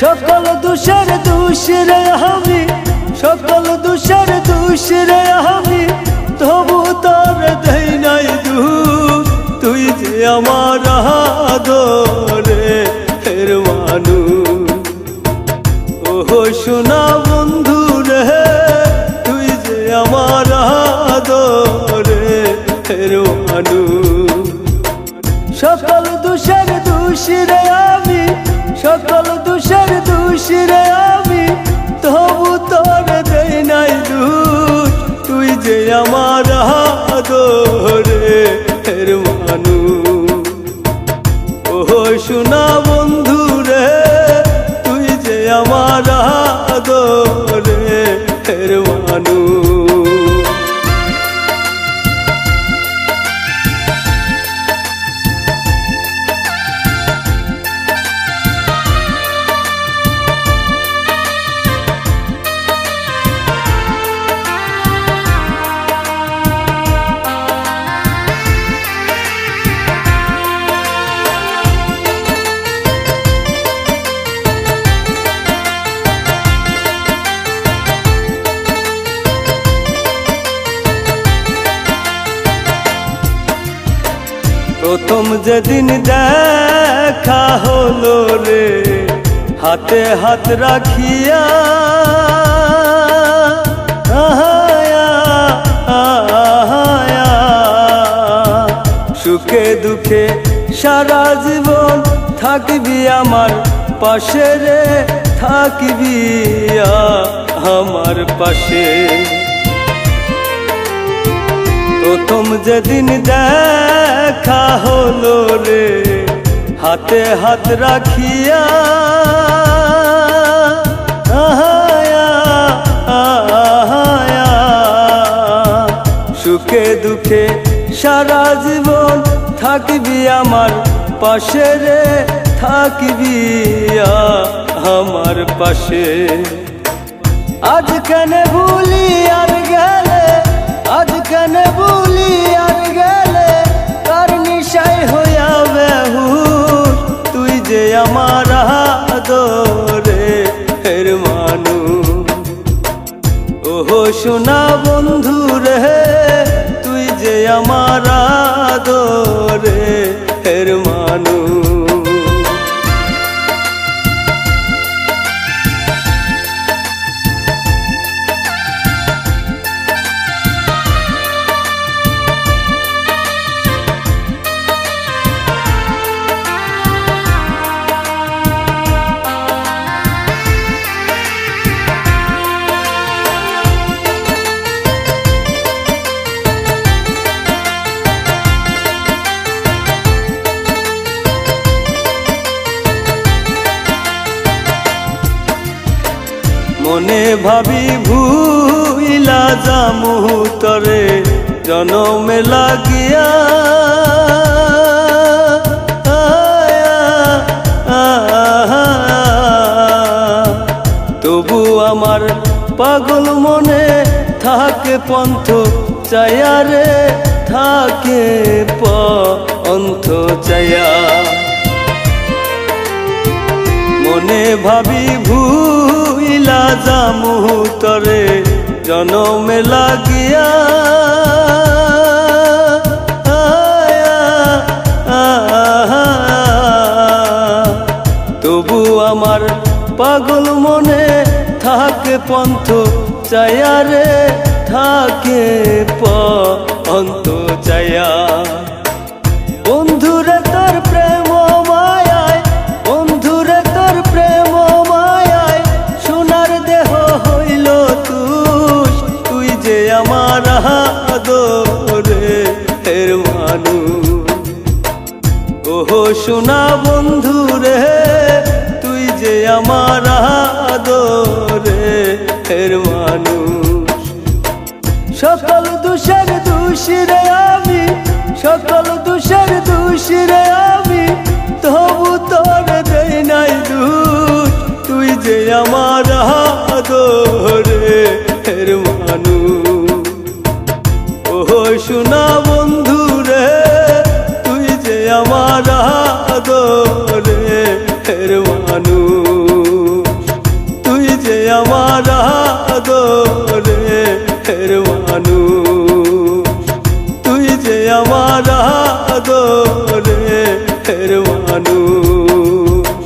সকল দোষের দোষ রে আমি, সকল দোষের দোষ রে আমি, তবু তোর দেই নাই দুঃখ। তুই যে আমার আদরের মানুষ, ও সোনা বন্ধু রে, তুই যে আমার আদরের মানুষ। সকল দোষের দোষ রে আমি, সকল দোষের দোষ রে আমি, তবু তোর দেই নাই দুঃখ। তুই যে আমার আদরের মানুষ, ও সোনা বন্ধু রে, তুই যে আমার আদরের মানুষ। প্রথম যেদিন দেখা হলো রে, হাতে হাত রাখিয়া, সুখে দুঃখে সারা জীবন থাকবি আমার পাশে রে, থাকবি আমার পাশে। প্রথম যেদিন দেখা হলো রে, হাতে হাত রাখিয়া, সুখে দুঃখে সারা জীবন থাকবি আমার পাশে রে, থাকবি আমার পাশে। আজ কেন ভুলি আর গেলে, আজ কেন ভুলি আর গেলে, কার নিশায় হইয়া বেহুশ। তুই যে আমার আদরের মানুষ, ও সোনা বন্ধু রে, তুই যে আমার আদরের মানুষ। মনে ভাবি ভুইলা যামু তরে জনমে লাগিয়া, তবু আমার পাগল মনে থাকে পন্থ চায়া রে, থাকে পন্থ চায়া। মনে ভাবি ভুইলা যামু তরে জনমে লাগিয়া, তবু আমার পাগল মনে থাকে পন্থ চায়া রে, থাকে পন্থ চায়া। বন্ধুরে তোর প্রেম মায়ায়, বন্ধুরে তোর প্রেম মায়ায়, সোনার দেহ হইল তুষ। তুই যে আমার আদরের মানুষ, ও সোনা বন্ধু রে, তুই যে আমার আদরের মানুষ। সকল দোষের দোষ রে আমি, সকল দোষের দোষ রে আমি, তবু তোর দেই নাই দুঃখ। তুই যে আমার আদরের মানুষ, ও সোনা বন্ধু রে, তুই যে আমার আদরের মানুষ। মানুষ, তুই যে আমার আদরের মানুষ।